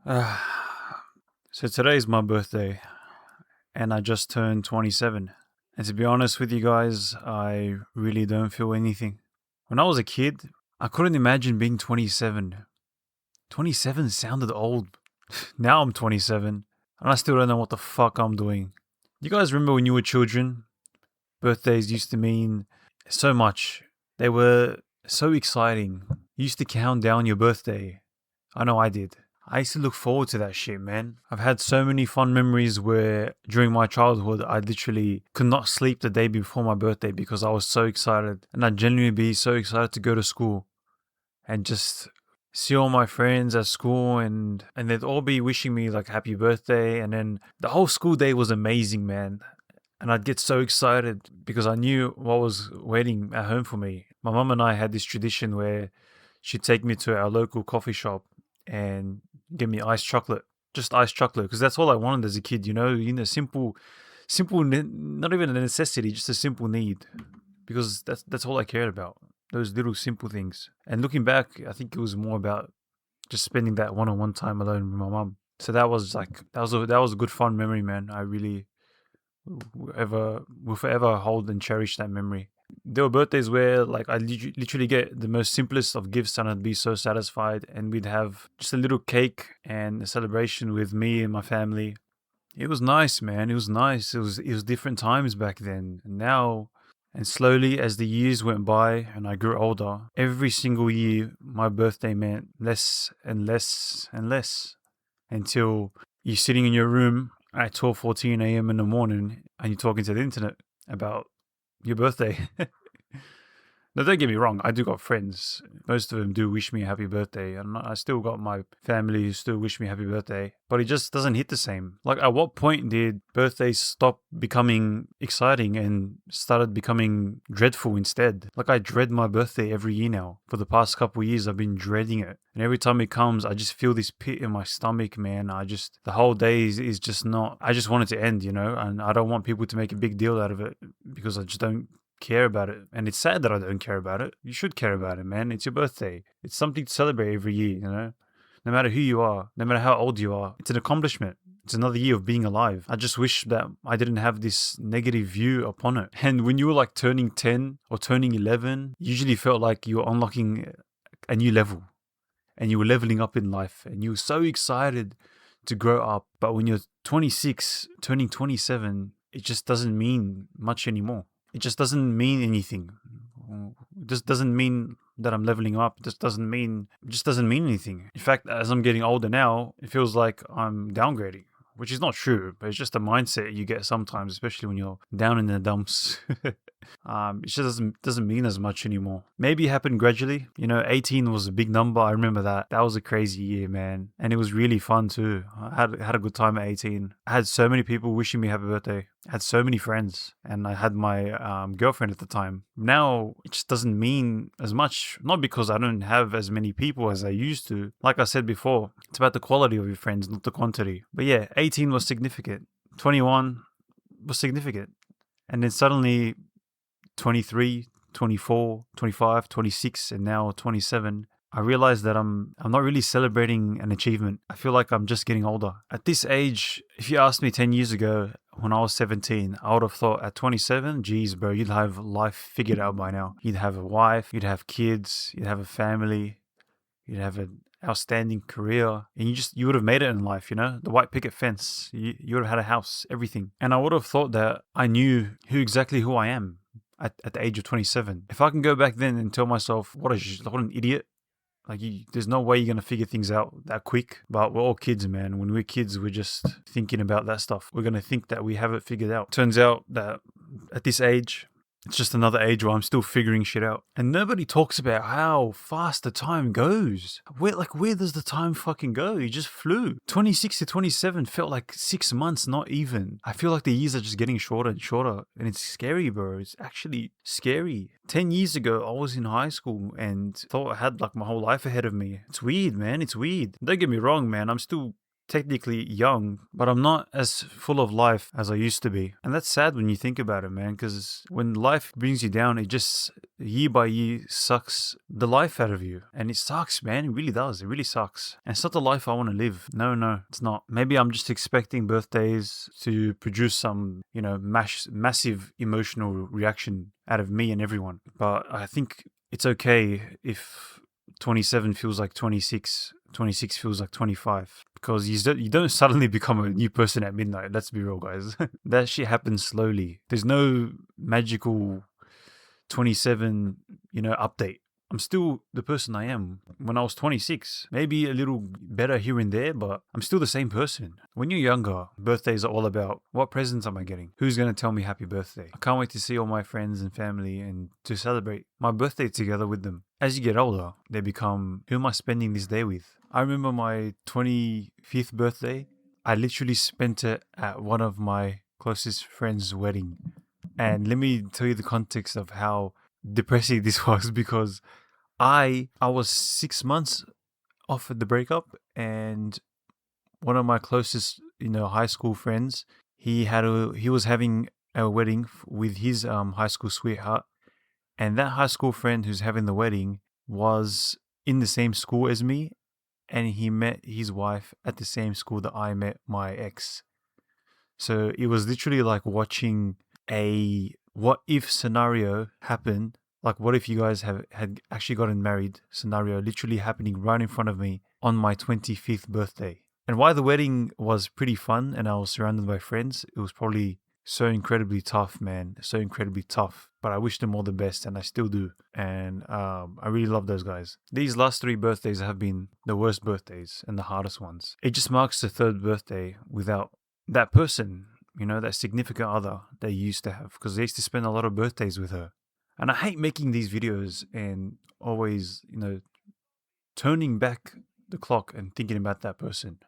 So today's my birthday, and I just turned 27. And to be honest with you guys, I really don't feel anything. When I was a kid, I couldn't imagine being 27. 27 sounded old. Now I'm 27, and I still don't know what the fuck I'm doing. You guys remember when you were children? Birthdays used to mean so much. They were so exciting. You used to count down your birthday. I know I did. I used to look forward to that shit, man. I've had so many fun memories where during my childhood, I literally could not sleep the day before my birthday because I was so excited. And I'd genuinely be so excited to go to school and just see all my friends at school and they'd all be wishing me like happy birthday. And then the whole school day was amazing, man. And I'd get so excited because I knew what was waiting at home for me. My mum and I had this tradition where she'd take me to our local coffee shop and give me iced chocolate, just iced chocolate, because that's all I wanted as a kid. Simple, not even a necessity, just a simple need, because that's all I cared about. Those little simple things. And looking back, I think it was more about just spending that one-on-one time alone with my mum. So that was a good fun memory, man. I really will forever hold and cherish that memory. There were birthdays where like I literally get the most simplest of gifts and I'd be so satisfied, and we'd have just a little cake and a celebration with me and my family. It was nice, man. It was nice. It was different times back then. And now, and slowly as the years went by and I grew older, every single year my birthday meant less and less and less, until you're sitting in your room at 12:14 a.m. in the morning and you're talking to the internet about your birthday. Now, don't get me wrong, I do got friends. Most of them do wish me a happy birthday, and I still got my family who still wish me a happy birthday. But it just doesn't hit the same. Like, at what point did birthdays stop becoming exciting and started becoming dreadful instead? Like, I dread my birthday every year now. For the past couple of years, I've been dreading it. And every time it comes, I just feel this pit in my stomach, man. The whole day is just not, I just want it to end, and I don't want people to make a big deal out of it because I just don't care about it. And it's sad that I don't care about it. You should care about it, man. It's your birthday. It's something to celebrate every year, No matter who you are, no matter how old you are, it's an accomplishment. It's another year of being alive. I just wish that I didn't have this negative view upon it. And when you were like turning 10 or turning 11, you usually felt like you were unlocking a new level and you were leveling up in life and you were so excited to grow up. But when you're 26, turning 27, it just doesn't mean much anymore. It just doesn't mean anything. It just doesn't mean that I'm leveling up. It just doesn't mean anything. In fact, as I'm getting older now, it feels like I'm downgrading, which is not true, but it's just a mindset you get sometimes, especially when you're down in the dumps. It just doesn't mean as much anymore. Maybe it happened gradually. 18 was a big number. I remember that. That was a crazy year, man. And it was really fun too. I had a good time at 18. I had so many people wishing me happy birthday. I had so many friends, and I had my girlfriend at the time. Now, it just doesn't mean as much. Not because I don't have as many people as I used to. Like I said before, it's about the quality of your friends, not the quantity. But yeah, 18 was significant. 21 was significant. And then suddenly 23, 24, 25, 26, and now 27, I realized that I'm not really celebrating an achievement. I feel like I'm just getting older. At this age, if you asked me 10 years ago when I was 17, I would have thought at 27, geez, bro, you'd have life figured out by now. You'd have a wife, you'd have kids, you'd have a family, you'd have an outstanding career, and you would have made it in life, the white picket fence. You would have had a house, everything. And I would have thought that I knew exactly who I am at the age of 27. If I can go back then and tell myself, what an idiot. Like, there's no way you're going to figure things out that quick. But we're all kids, man. When we're kids, we're just thinking about that stuff. We're going to think that we have it figured out. Turns out that at this age, it's just another age where I'm still figuring shit out. And nobody talks about how fast the time goes. Where does the time fucking go? It just flew. 26 to 27 felt like 6 months, not even. I feel like the years are just getting shorter and shorter. And it's scary, bro. It's actually scary. 10 years ago, I was in high school and thought I had like my whole life ahead of me. It's weird, man. It's weird. Don't get me wrong, man. I'm still technically young, but I'm not as full of life as I used to be. And that's sad when you think about it, man, because when life brings you down, it just year by year sucks the life out of you. And it sucks, man. It really does. It really sucks. And it's not the life I want to live. No, it's not. Maybe I'm just expecting birthdays to produce some, massive emotional reaction out of me and everyone. But I think it's okay if 27 feels like 26, 26 feels like 25, because you don't suddenly become a new person at midnight. Let's be real, guys. That shit happens slowly. There's no magical 27, update. I'm still the person I am when I was 26. Maybe a little better here and there, but I'm still the same person. When you're younger, birthdays are all about what presents am I getting? Who's going to tell me happy birthday? I can't wait to see all my friends and family and to celebrate my birthday together with them. As you get older, they become, who am I spending this day with? I remember my 25th birthday. I literally spent it at one of my closest friends' wedding. And let me tell you the context of how depressing this was, because I was 6 months off of the breakup, and one of my closest, high school friends, he was having a wedding with his high school sweetheart, and that high school friend who's having the wedding was in the same school as me, and he met his wife at the same school that I met my ex. So it was literally like watching a what if scenario happen. Like, what if you guys had actually gotten married scenario literally happening right in front of me on my 25th birthday. And while the wedding was pretty fun and I was surrounded by friends, it was probably so incredibly tough, man. So incredibly tough. But I wish them all the best, and I still do. And I really love those guys. These last 3 birthdays have been the worst birthdays and the hardest ones. It just marks the 3rd birthday without that person, that significant other that you used to have, because I used to spend a lot of birthdays with her. And I hate making these videos and always, turning back the clock and thinking about that person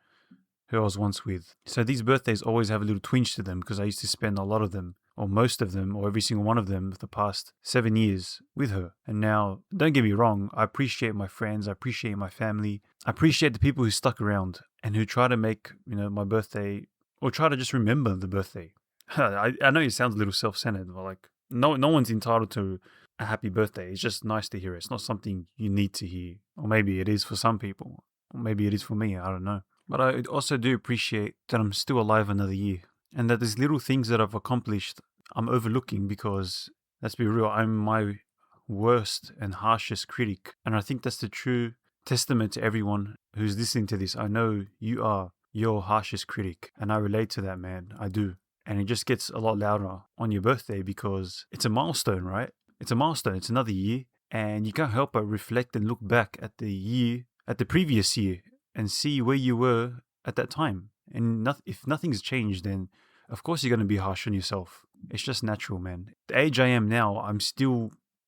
who I was once with. So these birthdays always have a little twinge to them, because I used to spend a lot of them, or most of them, or every single one of them for the past 7 years with her. And now, don't get me wrong, I appreciate my friends, I appreciate my family, I appreciate the people who stuck around and who try to make, my birthday, or try to just remember the birthday. I know it sounds a little self-centered, but like, no one's entitled to a happy birthday. It's just nice to hear it. It's not something you need to hear. Or maybe it is for some people. Or maybe it is for me. I don't know. But I also do appreciate that I'm still alive another year. And that there's little things that I've accomplished I'm overlooking, because, let's be real, I'm my worst and harshest critic. And I think that's the true testament to everyone who's listening to this. I know you are your harshest critic. And I relate to that, man. I do. And it just gets a lot louder on your birthday, because it's a milestone, right? It's a milestone. It's another year. And you can't help but reflect and look back at the previous year, and see where you were at that time. And if nothing's changed, then of course you're going to be harsh on yourself. It's just natural, man. The age I am now, I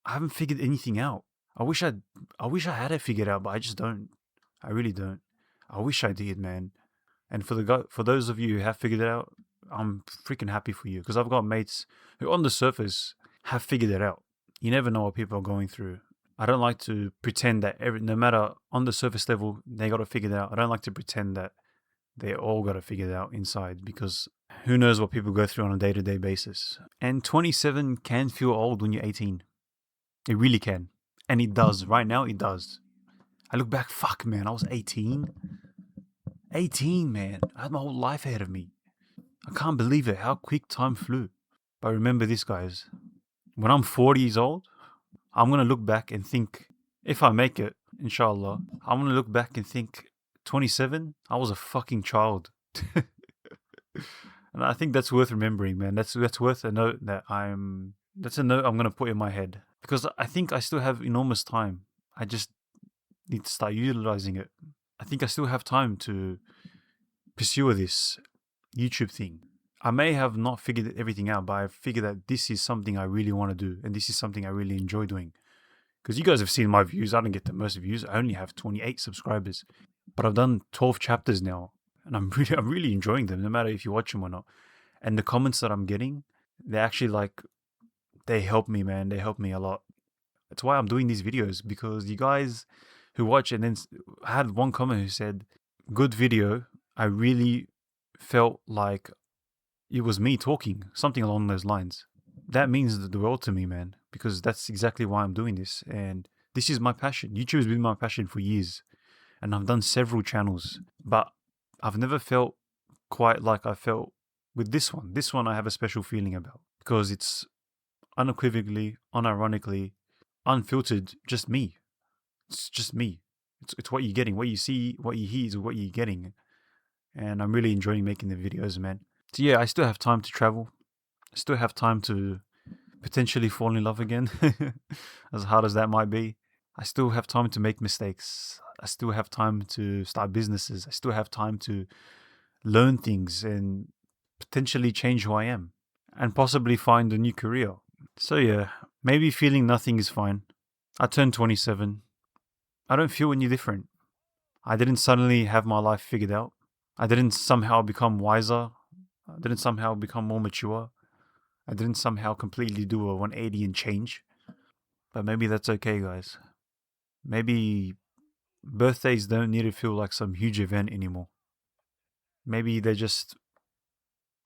haven't figured anything out. I wish I had it figured out, but I just don't. I really don't. I wish I did, man. And for those of you who have figured it out, I'm freaking happy for you, because I've got mates who on the surface have figured it out. You never know what people are going through. I don't like to pretend that no matter on the surface level, they got it figured out. I don't like to pretend that they all got it figured out inside, because who knows what people go through on a day-to-day basis. And 27 can feel old when you're 18. It really can. And it does. Right now, it does. I look back, fuck, man, I was 18. 18, man. I had my whole life ahead of me. I can't believe it, how quick time flew. But remember this, guys. When I'm 40 years old, I'm going to look back and think, if I make it, inshallah, I'm going to look back and think, 27, I was a fucking child. And I think that's worth remembering, man. That's worth a note that's a note I'm going to put in my head. Because I think I still have enormous time. I just need to start utilizing it. I think I still have time to pursue this YouTube thing. I may have not figured everything out, but I figured that this is something I really want to do, and this is something I really enjoy doing. Because you guys have seen my views. I don't get the most views. I only have 28 subscribers, but I've done 12 chapters now, and I'm really enjoying them, no matter if you watch them or not. And the comments that I'm getting, they actually they help me, man. They help me a lot. That's why I'm doing these videos, because you guys who watch, and then I had one comment who said, "Good video. I really felt like it was me talking, something along those lines. That means the world to me, man, because that's exactly why I'm doing this. And this is my passion. YouTube has been my passion for years. And I've done several channels, but I've never felt quite like I felt with this one. This one I have a special feeling about because it's unequivocally, unironically, unfiltered, just me. It's just me. It's what you're getting. What you see, what you hear is what you're getting. And I'm really enjoying making the videos, man. So yeah, I still have time to travel. I still have time to potentially fall in love again, as hard as that might be. I still have time to make mistakes. I still have time to start businesses. I still have time to learn things and potentially change who I am and possibly find a new career. So yeah, maybe feeling nothing is fine. I turned 27. I don't feel any different. I didn't suddenly have my life figured out. I didn't somehow become wiser. I didn't somehow become more mature. I didn't somehow completely do a 180 and change. But maybe that's okay, guys. Maybe birthdays don't need to feel like some huge event anymore. Maybe they're just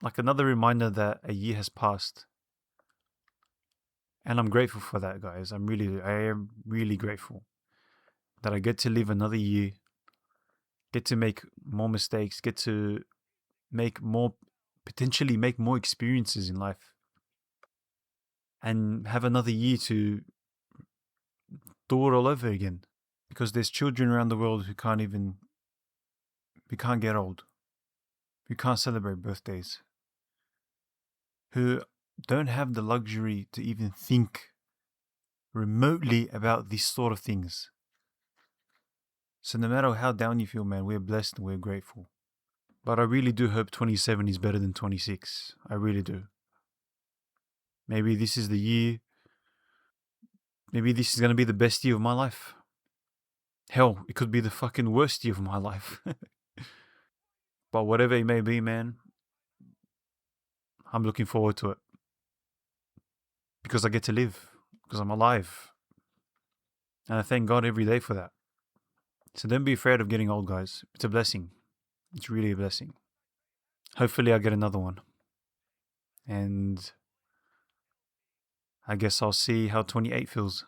like another reminder that a year has passed. And I'm grateful for that, guys. I am really grateful that I get to live another year, get to make more mistakes, get to make more, potentially make more experiences in life, and have another year to do it all over again. Because there's children around the world who can't get old, who can't celebrate birthdays, who don't have the luxury to even think remotely about these sort of things. So no matter how down you feel, man, we're blessed and we're grateful. But I really do hope 27 is better than 26. I really do. Maybe this is the year. Maybe this is going to be the best year of my life. Hell, it could be the fucking worst year of my life. But whatever it may be, man, I'm looking forward to it. Because I get to live. Because I'm alive. And I thank God every day for that. So don't be afraid of getting old, guys. It's a blessing. It's really a blessing. Hopefully I get another one. And I guess I'll see how 28 feels.